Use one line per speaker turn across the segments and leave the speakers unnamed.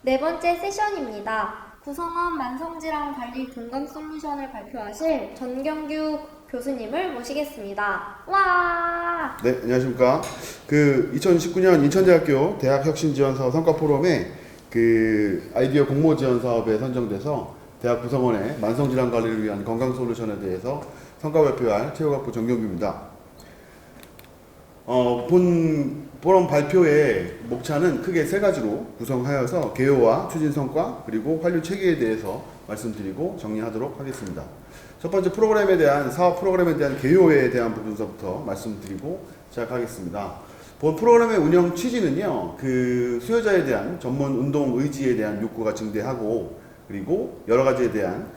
네 번째 세션입니다. 구성원 만성질환 관리 공감 솔루션을 발표하실 전경규 교수님을 모시겠습니다. 와!
네, 안녕하십니까. 2019년 인천대학교 대학혁신지원사업 성과포럼에 아이디어 공모 지원 사업에 선정돼서 대학 구성원의 만성질환 관리를 위한 건강 솔루션에 대해서 성과 발표할 체육학부 전경규입니다. 본 포럼 발표의 목차는 크게 세 가지로 구성하여서 개요와 추진 성과 그리고 환류 체계에 대해서 말씀드리고 정리하도록 하겠습니다. 첫 번째 사업 프로그램에 대한 개요에 대한 부분서부터 말씀드리고 시작하겠습니다. 본 프로그램의 운영 취지는요, 수요자에 대한 전문 운동 의지에 대한 욕구가 증대하고 그리고 여러 가지에 대한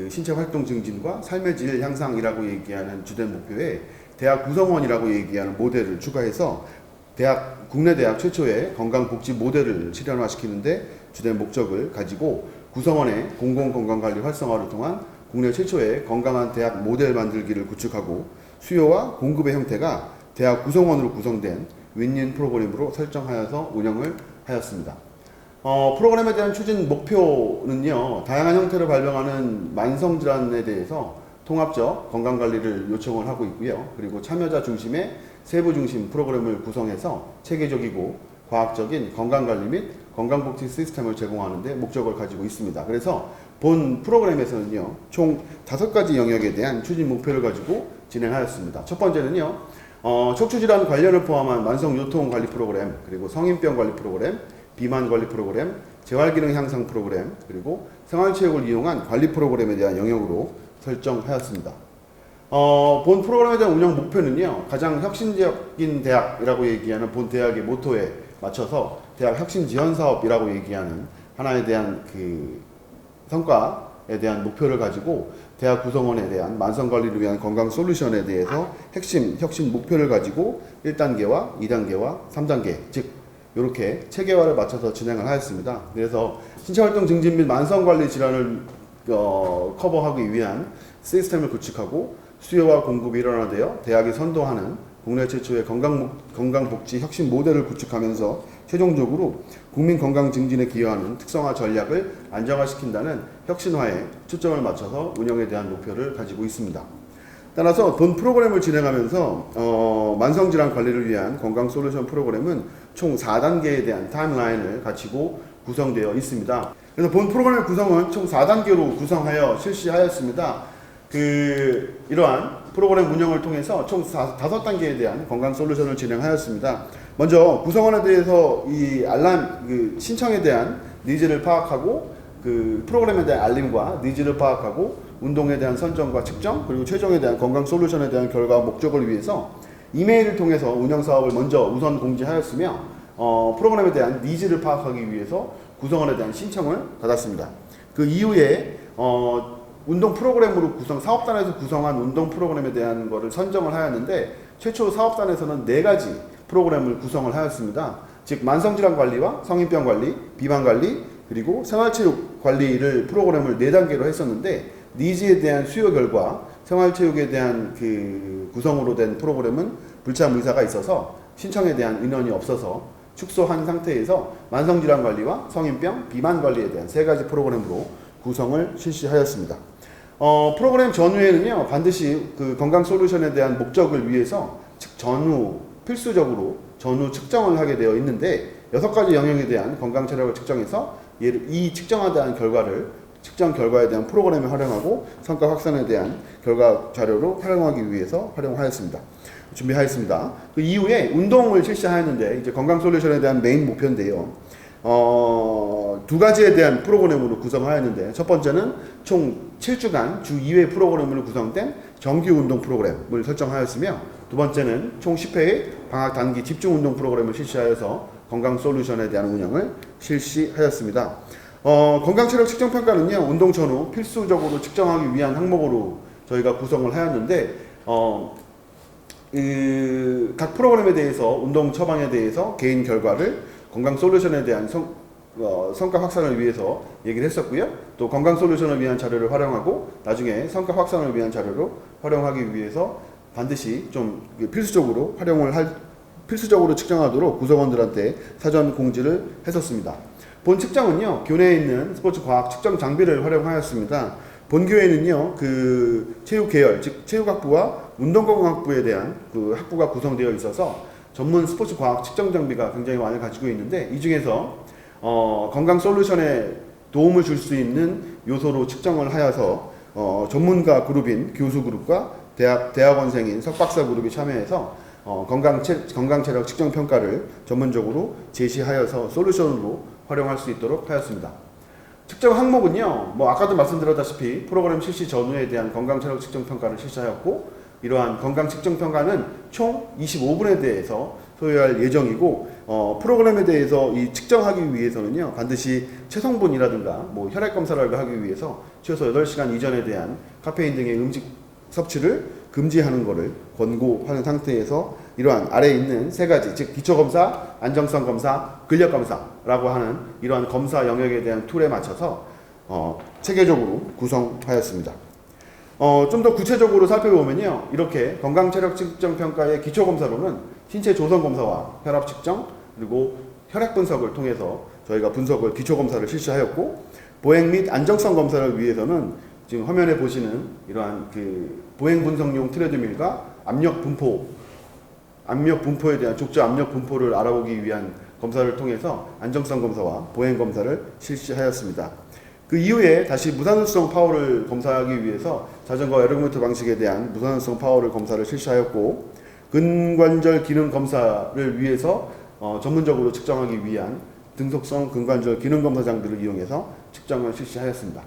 신체 활동 증진과 삶의 질 향상이라고 얘기하는 주된 목표에 대학 구성원이라고 얘기하는 모델을 추가해서 국내 대학 최초의 건강복지 모델을 실현화시키는데 주된 목적을 가지고 구성원의 공공건강관리 활성화를 통한 국내 최초의 건강한 대학 모델 만들기를 구축하고 수요와 공급의 형태가 대학 구성원으로 구성된 윈윈 프로그램으로 설정하여서 운영을 하였습니다. 프로그램에 대한 추진 목표는요, 다양한 형태를 발병하는 만성질환에 대해서 통합적 건강관리를 요청을 하고 있고요. 그리고 참여자 중심의 세부 중심 프로그램을 구성해서 체계적이고 과학적인 건강관리 및 건강복지 시스템을 제공하는 데 목적을 가지고 있습니다. 그래서 본 프로그램에서는요, 총 5가지 영역에 대한 추진 목표를 가지고 진행하였습니다. 첫 번째는요, 척추질환 관련을 포함한 만성요통관리 프로그램, 그리고 성인병 관리 프로그램, 비만 관리 프로그램, 재활기능 향상 프로그램, 그리고 생활체육을 이용한 관리 프로그램에 대한 영역으로 설정하였습니다. 본 프로그램에 대한 운영 목표는요, 가장 혁신적인 대학이라고 얘기하는 본 대학의 모토에 맞춰서 대학 혁신 지원 사업이라고 얘기하는 하나에 대한 성과에 대한 목표를 가지고 대학 구성원에 대한 만성 관리를 위한 건강 솔루션에 대해서 핵심 혁신 목표를 가지고 1단계와 2단계와 3단계, 즉 이렇게 체계화를 맞춰서 진행을 하였습니다. 그래서 신체활동 증진 및 만성 관리 질환을 커버하기 위한 시스템을 구축하고 수요와 공급이 일어나되어 대학이 선도하는 국내 최초의 건강복지 혁신 모델을 구축하면서 최종적으로 국민 건강 증진에 기여하는 특성화 전략을 안정화시킨다는 혁신화에 초점을 맞춰서 운영에 대한 목표를 가지고 있습니다. 따라서 본 프로그램을 진행하면서 만성질환 관리를 위한 건강 솔루션 프로그램은 총 4단계에 대한 타임라인을 갖추고 구성되어 있습니다. 그래서 본 프로그램의 구성은 총 4단계로 구성하여 실시하였습니다. 이러한 프로그램 운영을 통해서 총 5단계에 대한 건강 솔루션을 진행하였습니다. 먼저 구성원에 대해서 신청에 대한 니즈를 파악하고 프로그램에 대한 알림과 니즈를 파악하고 운동에 대한 선정과 측정 그리고 최종에 대한 건강 솔루션에 대한 결과 목적을 위해서 이메일을 통해서 운영 사업을 먼저 우선 공지하였으며 프로그램에 대한 니즈를 파악하기 위해서 구성원에 대한 신청을 받았습니다. 그 이후에 운동 프로그램으로 사업단에서 구성한 운동 프로그램에 대한 것을 선정을 하였는데 최초 사업단에서는 4가지 프로그램을 구성을 하였습니다. 즉 만성질환 관리와 성인병 관리, 비만 관리, 그리고 생활체육 관리를 프로그램을 4단계로 했었는데 니즈에 대한 수요 결과 생활체육에 대한 구성으로 된 프로그램은 불참 의사가 있어서 신청에 대한 인원이 없어서 축소한 상태에서 만성질환 관리와 성인병, 비만 관리에 대한 3가지 프로그램으로 구성을 실시하였습니다. 프로그램 전후에는요, 반드시 건강 솔루션에 대한 목적을 위해서 필수적으로 전후 측정을 하게 되어 있는데 6가지 영역에 대한 건강 체력을 측정해서 이 측정에 대한 프로그램을 활용하고 성과 확산에 대한 결과 자료로 활용하기 위해서 준비하였습니다. 그 이후에 운동을 실시하였는데 이제 건강 솔루션에 대한 메인 목표인데요. 2가지에 대한 프로그램으로 구성하였는데 첫 번째는 총 7주간 주 2회 프로그램으로 구성된 정규 운동 프로그램을 설정하였으며 두 번째는 총 10회의 방학 단기 집중 운동 프로그램을 실시하여서 건강 솔루션에 대한 운영을 실시하였습니다. 건강 체력 측정 평가는요, 운동 전후 필수적으로 측정하기 위한 항목으로 저희가 구성을 하였는데 각 프로그램에 대해서 운동 처방에 대해서 개인 결과를 건강 솔루션에 대한 성과 확산을 위해서 얘기를 했었고요. 또 건강 솔루션을 위한 자료를 활용하고 나중에 성과 확산을 위한 자료로 활용하기 위해서 반드시 좀 필수적으로 측정하도록 구성원들한테 사전 공지를 했었습니다. 본 측정은요, 교내에 있는 스포츠 과학 측정 장비를 활용하였습니다. 본교에는요, 그 체육 계열, 즉 체육학부와 운동건강학부에 대한 그 학부가 구성되어 있어서 전문 스포츠 과학 측정 장비가 굉장히 많이 가지고 있는데, 이 중에서 건강 솔루션에 도움을 줄 수 있는 요소로 측정을 하여서 전문가 그룹인 교수 그룹과 대학원생인 석박사 그룹이 참여해서 건강 체력 측정 평가를 전문적으로 제시하여서 솔루션으로 활용할 수 있도록 하였습니다. 측정 항목은요, 뭐 아까도 말씀드렸다시피 프로그램 실시 전후에 대한 건강 체력 측정 평가를 실시하였고, 이러한 건강 측정 평가는 총 25분에 대해서 소요할 예정이고, 프로그램에 대해서 이 측정하기 위해서는요, 반드시 체성분이라든가 뭐 혈액 검사를 하기 위해서 최소 8시간 이전에 대한 카페인 등의 음식 섭취를 금지하는 것을 권고하는 상태에서 이러한 아래에 있는 세 가지, 즉 기초검사, 안정성 검사, 근력검사라고 하는 이러한 검사 영역에 대한 툴에 맞춰서 체계적으로 구성하였습니다. 좀 더 구체적으로 살펴보면요, 이렇게 건강체력 측정 평가의 기초검사로는 신체 조성 검사와 혈압 측정, 그리고 혈액 분석을 통해서 저희가 기초검사를 실시하였고, 보행 및 안정성 검사를 위해서는 지금 화면에 보시는 이러한 그 보행 분석용 트레드밀과 압력 분포에 대한 족저 압력 분포를 알아보기 위한 검사를 통해서 안정성 검사와 보행 검사를 실시하였습니다. 그 이후에 다시 무산소성 파워를 검사하기 위해서 자전거 에어로모터 방식에 대한 무산소성 파워를 검사를 실시하였고, 근관절 기능 검사를 위해서 전문적으로 측정하기 위한 등속성 근관절 기능 검사 장비를 이용해서 측정을 실시하였습니다.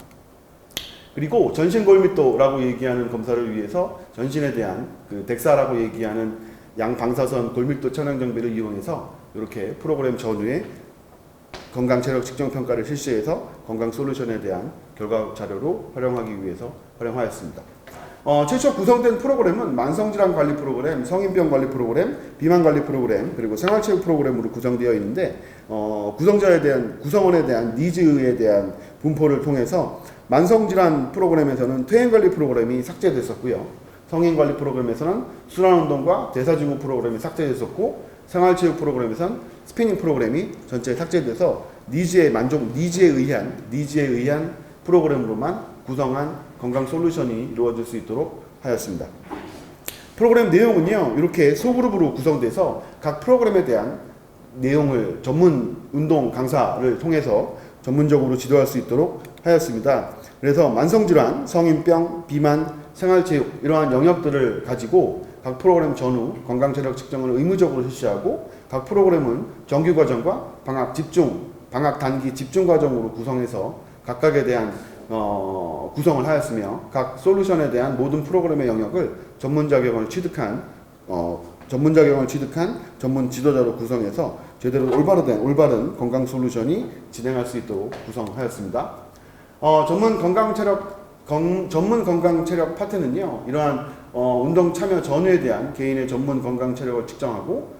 그리고 전신 골밀도라고 얘기하는 검사를 위해서 전신에 대한 그 덱사라고 얘기하는 양방사선 골밀도测量 장비를 이용해서 이렇게 프로그램 전후에 건강 체력 측정 평가를 실시해서 건강 솔루션에 대한 결과 자료로 활용하기 위해서 활용하였습니다. 최초 구성된 프로그램은 만성질환 관리 프로그램, 성인병 관리 프로그램, 비만 관리 프로그램, 그리고 생활체육 프로그램으로 구성되어 있는데, 구성원에 대한 니즈에 대한 분포를 통해서 만성질환 프로그램에서는 퇴행관리 프로그램이 삭제됐었고요. 성인관리 프로그램에서는 순환운동과 대사증후 프로그램이 삭제됐었고, 생활체육 프로그램에서는 스피닝 프로그램이 전체 삭제돼서 니즈에 의한 프로그램으로만 구성한 건강 솔루션이 이루어질 수 있도록 하였습니다. 프로그램 내용은요, 이렇게 소그룹으로 구성돼서 각 프로그램에 대한 내용을 전문 운동 강사를 통해서 전문적으로 지도할 수 있도록 하였습니다. 그래서 만성질환, 성인병, 비만, 생활체육 이러한 영역들을 가지고 각 프로그램 전후 건강체력 측정을 의무적으로 실시하고, 각 프로그램은 정규과정과 방학 단기 집중과정으로 구성해서 각각에 대한 구성을 하였으며, 각 솔루션에 대한 모든 프로그램의 영역을 전문 자격을 취득한 전문 지도자로 구성해서 제대로 올바른 건강 솔루션이 진행할 수 있도록 구성하였습니다. 전문 건강 체력 파트는요, 이러한 운동 참여 전후에 대한 개인의 전문 건강 체력을 측정하고,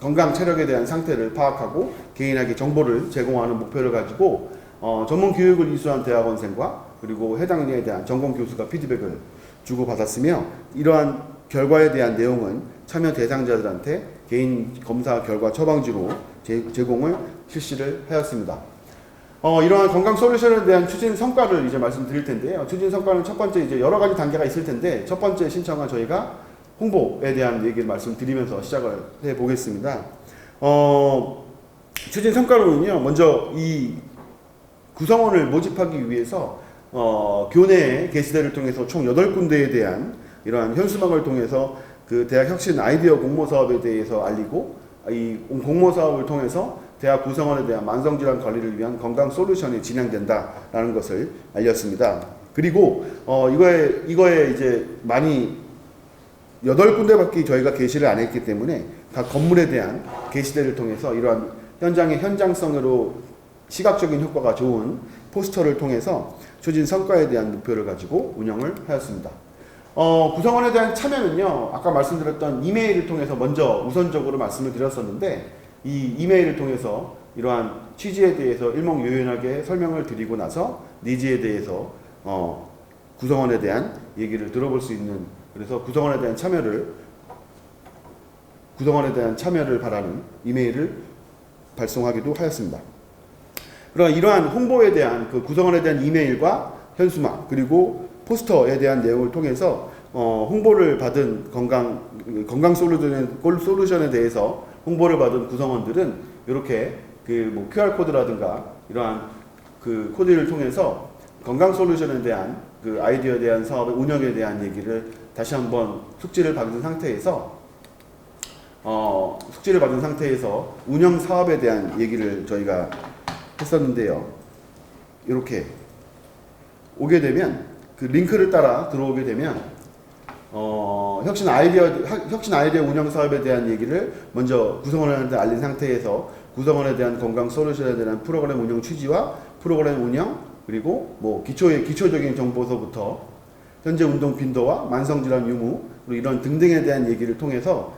건강 체력에 대한 상태를 파악하고 개인에게 정보를 제공하는 목표를 가지고 전문 교육을 이수한 대학원생과 그리고 해당 일에 대한 전공 교수가 피드백을 주고받았으며, 이러한 결과에 대한 내용은 참여 대상자들한테 개인 검사 결과 처방지로 제공을 실시를 하였습니다. 이러한 건강 솔루션에 대한 추진 성과를 이제 말씀드릴 텐데요. 추진 성과는 첫 번째 이제 여러 가지 단계가 있을 텐데, 첫 번째 신청은 저희가 홍보에 대한 얘기를 말씀드리면서 시작을 해 보겠습니다. 추진 성과로는요, 먼저 이 구성원을 모집하기 위해서 교내 게시대를 통해서 총 8군데에 대한 이러한 현수막을 통해서 그 대학 혁신 아이디어 공모 사업에 대해서 알리고, 이 공모 사업을 통해서 대학 구성원에 대한 만성질환 관리를 위한 건강 솔루션이 진행된다라는 것을 알렸습니다. 그리고 이거에 이제 많이 8군데밖에 저희가 게시를 안 했기 때문에 각 건물에 대한 게시대를 통해서 이러한 현장의 현장성으로 시각적인 효과가 좋은 포스터를 통해서 추진 성과에 대한 목표를 가지고 운영을 하였습니다. 구성원에 대한 참여는요, 아까 말씀드렸던 이메일을 통해서 먼저 우선적으로 말씀을 드렸었는데, 이 이메일을 통해서 이러한 취지에 대해서 일목요연하게 설명을 드리고 나서 니즈에 대해서 구성원에 대한 얘기를 들어볼 수 있는, 그래서 구성원에 대한 참여를 바라는 이메일을 발송하기도 하였습니다. 그러나 이러한 홍보에 대한 그 구성원에 대한 이메일과 현수막 그리고 포스터에 대한 내용을 통해서 홍보를 받은 건강 솔루션에 대해서 홍보를 받은 구성원들은 이렇게 그 뭐 QR 코드라든가 이러한 그 코드를 통해서 건강 솔루션에 대한 그 아이디어에 대한 사업의 운영에 대한 얘기를 다시 한번 숙지를 받은 상태에서 운영 사업에 대한 얘기를 저희가 했었는데요. 이렇게 오게 되면 그 링크를 따라 들어오게 되면 혁신 아이디어 운영 사업에 대한 얘기를 먼저 구성원한테 알린 상태에서 구성원에 대한 건강 솔루션에 대한 프로그램 운영 취지와 프로그램 운영 그리고 뭐 기초적인 정보서부터 현재 운동 빈도와 만성질환 유무 그리고 이런 등등에 대한 얘기를 통해서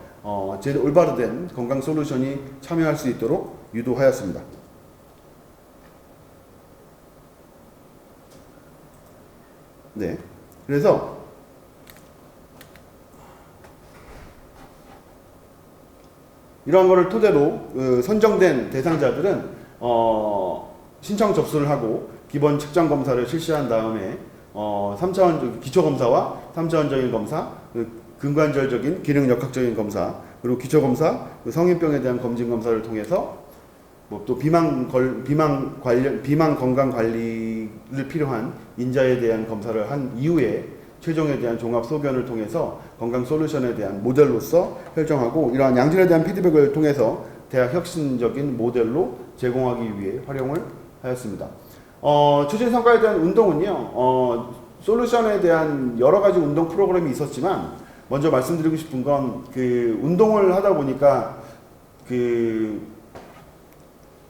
제일 올바로 된 건강 솔루션이 참여할 수 있도록 유도하였습니다. 네, 그래서 이러한 거를 토대로 선정된 대상자들은 신청 접수를 하고 기본 측정 검사를 실시한 다음에 3차원 기초 검사와 3차원적인 검사, 근관절적인 기능 역학적인 검사, 그리고 기초 검사, 성인병에 대한 검진 검사를 통해서 뭐 또 비만 건강 관리를 필요한 인자에 대한 검사를 한 이후에 최종에 대한 종합 소견을 통해서 건강 솔루션에 대한 모델로서 설정하고 이러한 양질에 대한 피드백을 통해서 대학 혁신적인 모델로 제공하기 위해 활용을 하였습니다. 추진 성과에 대한 운동은요, 솔루션에 대한 여러 가지 운동 프로그램이 있었지만 먼저 말씀드리고 싶은 건 그 운동을 하다 보니까 그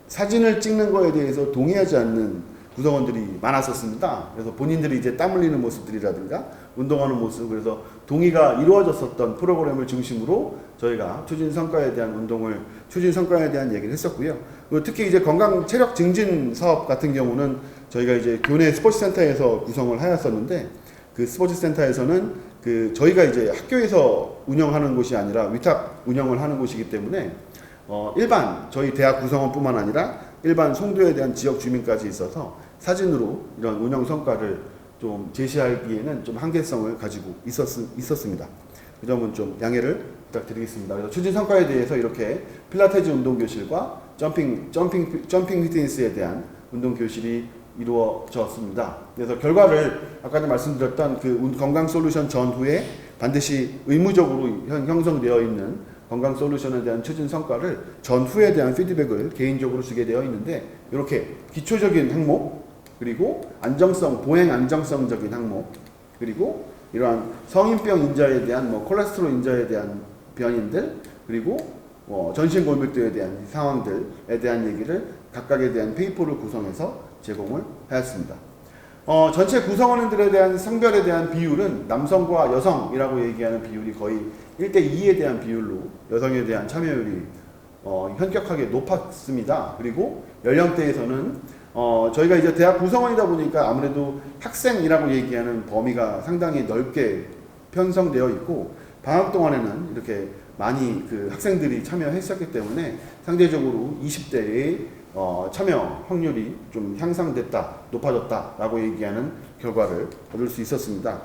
사진을 찍는 거에 대해서 동의하지 않는 구성원들이 많았었습니다. 그래서 본인들이 이제 땀 흘리는 모습들이라든가 운동하는 모습, 그래서 동의가 이루어졌었던 프로그램을 중심으로 저희가 추진 성과에 대한 얘기를 했었고요. 그리고 특히 이제 건강 체력 증진 사업 같은 경우는 저희가 이제 교내 스포츠센터에서 구성을 하였었는데 그 스포츠센터에서는 그 저희가 이제 학교에서 운영하는 곳이 아니라 위탁 운영을 하는 곳이기 때문에 일반 저희 대학 구성원뿐만 아니라 일반 송도에 대한 지역 주민까지 있어서 사진으로 이런 운영 성과를 좀 제시하기에는 좀 한계성을 가지고 있었습니다. 그 점은 좀 양해를 부탁드리겠습니다. 그래서 추진 성과에 대해서 이렇게 필라테스 운동 교실과 점핑 피트니스에 대한 운동 교실이 이루어졌습니다. 그래서 결과를 아까 말씀드렸던 그 건강 솔루션 전후에 반드시 의무적으로 형성되어 있는 건강 솔루션에 대한 추진 성과를 전후에 대한 피드백을 개인적으로 주게 되어 있는데 이렇게 기초적인 항목 그리고 보행 안정성적인 항목 그리고 이러한 성인병 인자에 대한 콜레스테롤 인자에 대한 변인들 그리고 전신골밀도에 대한 상황들에 대한 얘기를 각각에 대한 페이퍼를 구성해서 제공을 하였습니다. 전체 구성원들에 대한 성별에 대한 비율은 남성과 여성이라고 얘기하는 비율이 거의 1대2에 대한 비율로 여성에 대한 참여율이 현격하게 높았습니다. 그리고 연령대에서는 저희가 이제 대학 구성원이다 보니까 아무래도 학생이라고 얘기하는 범위가 상당히 넓게 편성되어 있고 방학 동안에는 이렇게 많이 그 학생들이 참여했었기 때문에 상대적으로 20대의 참여 확률이 좀 향상됐다, 높아졌다라고 얘기하는 결과를 얻을 수 있었습니다.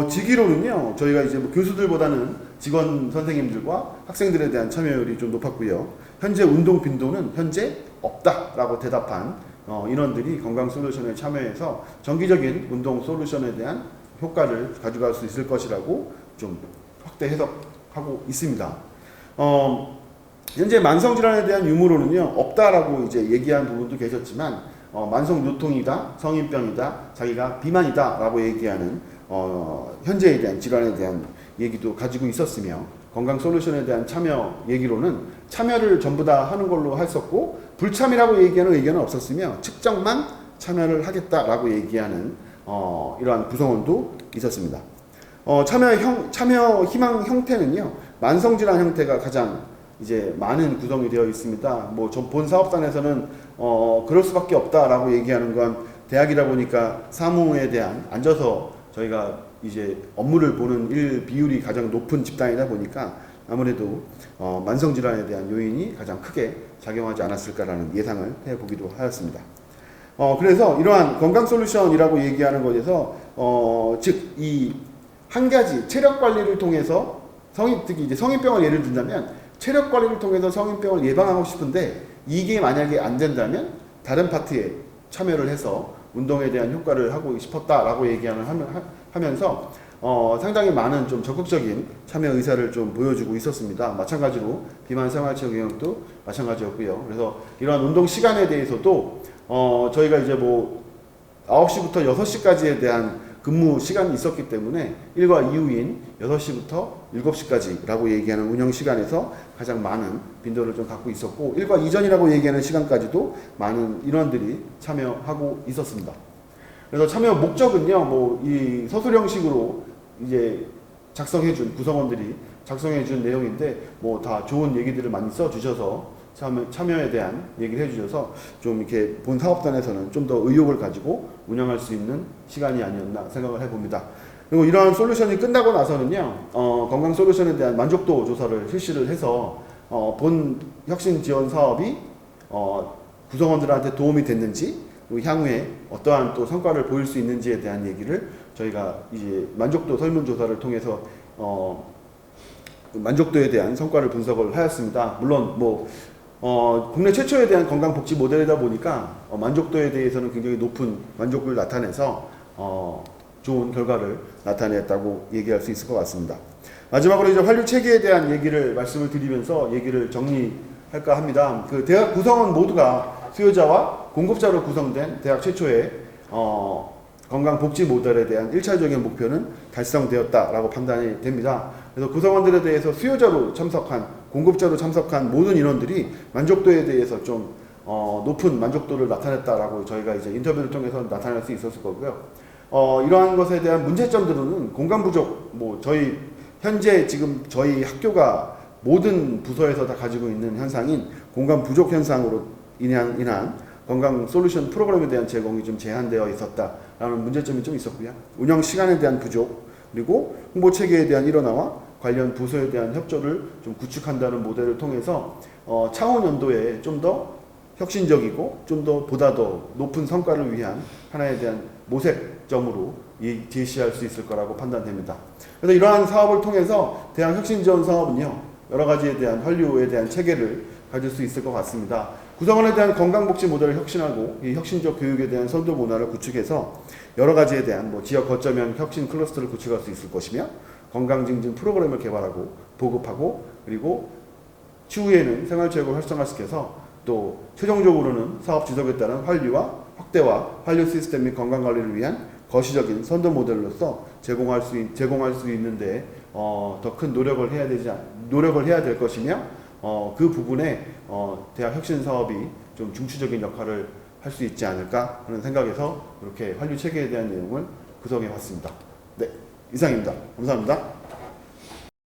직위로는요, 저희가 이제 교수들보다는 직원 선생님들과 학생들에 대한 참여율이 좀 높았고요. 현재 운동 빈도는 현재 없다라고 대답한 인원들이 건강 솔루션에 참여해서 정기적인 운동 솔루션에 대한 효과를 가져갈 수 있을 것이라고 좀 확대 해석하고 있습니다. 현재 만성질환에 대한 유무로는요, 없다라고 이제 얘기한 부분도 계셨지만, 만성요통이다, 성인병이다, 자기가 비만이다 라고 얘기하는, 현재에 대한 질환에 대한 얘기도 가지고 있었으며, 건강 솔루션에 대한 참여 얘기로는 참여를 전부 다 하는 걸로 했었고, 불참이라고 얘기하는 의견은 없었으며, 측정만 참여를 하겠다라고 얘기하는, 이러한 구성원도 있었습니다. 참여 희망 형태는요, 만성질환 형태가 가장 이제 많은 구성이 되어 있습니다. 뭐 본 사업단에서는 그럴 수밖에 없다라고 얘기하는 건 대학이다 보니까 사무에 대한 앉아서 저희가 이제 업무를 보는 비율이 가장 높은 집단이다 보니까 아무래도 만성 질환에 대한 요인이 가장 크게 작용하지 않았을까라는 예상을 해보기도 하였습니다. 그래서 이러한 건강 솔루션이라고 얘기하는 것에서 즉 이 한 가지 체력 관리를 통해서 특히 이제 성인병을 예를 든다면 체력 관리를 통해서 성인병을 예방하고 싶은데 이게 만약에 안 된다면 다른 파트에 참여를 해서 운동에 대한 효과를 하고 싶었다라고 하면서 상당히 많은 좀 적극적인 참여 의사를 좀 보여주고 있었습니다. 마찬가지로 비만 생활체육 영역도 마찬가지였고요. 그래서 이러한 운동 시간에 대해서도 저희가 이제 뭐 9시부터 6시까지에 대한 근무 시간이 있었기 때문에 일과 이후인 6시부터 7시까지라고 얘기하는 운영 시간에서 가장 많은 빈도를 좀 갖고 있었고 일과 이전이라고 얘기하는 시간까지도 많은 인원들이 참여하고 있었습니다. 그래서 참여 목적은요, 뭐 이 서술 형식으로 이제 구성원들이 작성해준 내용인데 뭐 다 좋은 얘기들을 많이 써주셔서 참여에 대한 얘기를 해주셔서 좀 이렇게 본 사업단에서는 좀 더 의욕을 가지고 운영할 수 있는 시간이 아니었나 생각을 해봅니다. 그리고 이러한 솔루션이 끝나고 나서는요, 건강 솔루션에 대한 만족도 조사를 실시를 해서 본 혁신 지원 사업이 구성원들한테 도움이 됐는지 그리고 향후에 어떠한 또 성과를 보일 수 있는지에 대한 얘기를 저희가 이제 만족도 설문조사를 통해서 만족도에 대한 성과를 분석을 하였습니다. 물론 뭐 국내 최초에 대한 건강복지 모델이다 보니까 만족도에 대해서는 굉장히 높은 만족도를 나타내서 좋은 결과를 나타냈다고 얘기할 수 있을 것 같습니다. 마지막으로 이제 환류 체계에 대한 얘기를 말씀을 드리면서 얘기를 정리할까 합니다. 그 대학 구성원 모두가 수요자와 공급자로 구성된 대학 최초의 건강복지 모델에 대한 1차적인 목표는 달성되었다라고 판단이 됩니다. 그래서 구성원들에 대해서 수요자로 참석한 공급자로 참석한 모든 인원들이 만족도에 대해서 좀 높은 만족도를 나타냈다라고 저희가 이제 인터뷰를 통해서 나타낼 수 있었을 거고요. 이러한 것에 대한 문제점들은 공간 부족, 뭐 현재 지금 저희 학교가 모든 부서에서 다 가지고 있는 현상인 공간 부족 현상으로 인한 건강 솔루션 프로그램에 대한 제공이 좀 제한되어 있었다라는 문제점이 좀 있었고요. 운영 시간에 대한 부족, 그리고 홍보 체계에 대한 일원화와 관련 부서에 대한 협조를 좀 구축한다는 모델을 통해서 차후 연도에 좀 더 혁신적이고 좀 더 보다 더 높은 성과를 위한 하나에 대한 모색점으로 제시할 수 있을 거라고 판단됩니다. 그래서 이러한 사업을 통해서 대학 혁신지원 사업은요, 여러 가지에 대한 환류에 대한 체계를 가질 수 있을 것 같습니다. 구성원에 대한 건강복지 모델을 혁신하고 이 혁신적 교육에 대한 선도 문화를 구축해서 여러 가지에 대한 뭐 지역 거점형 혁신 클러스터를 구축할 수 있을 것이며 건강 증진 프로그램을 개발하고 보급하고 그리고 추후에는 생활체육을 활성화시켜서 또 최종적으로는 사업 지속에 따른 환류와 확대와 환류 시스템 및 건강관리를 위한 거시적인 선도 모델로서 제공할 수 있는데 더 큰 노력을 해야 될 것이며 그 부분에 대학 혁신 사업이 좀 중추적인 역할을 할 수 있지 않을까 하는 생각에서 이렇게 환류 체계에 대한 내용을 구성해 봤습니다. 네, 이상입니다. 감사합니다.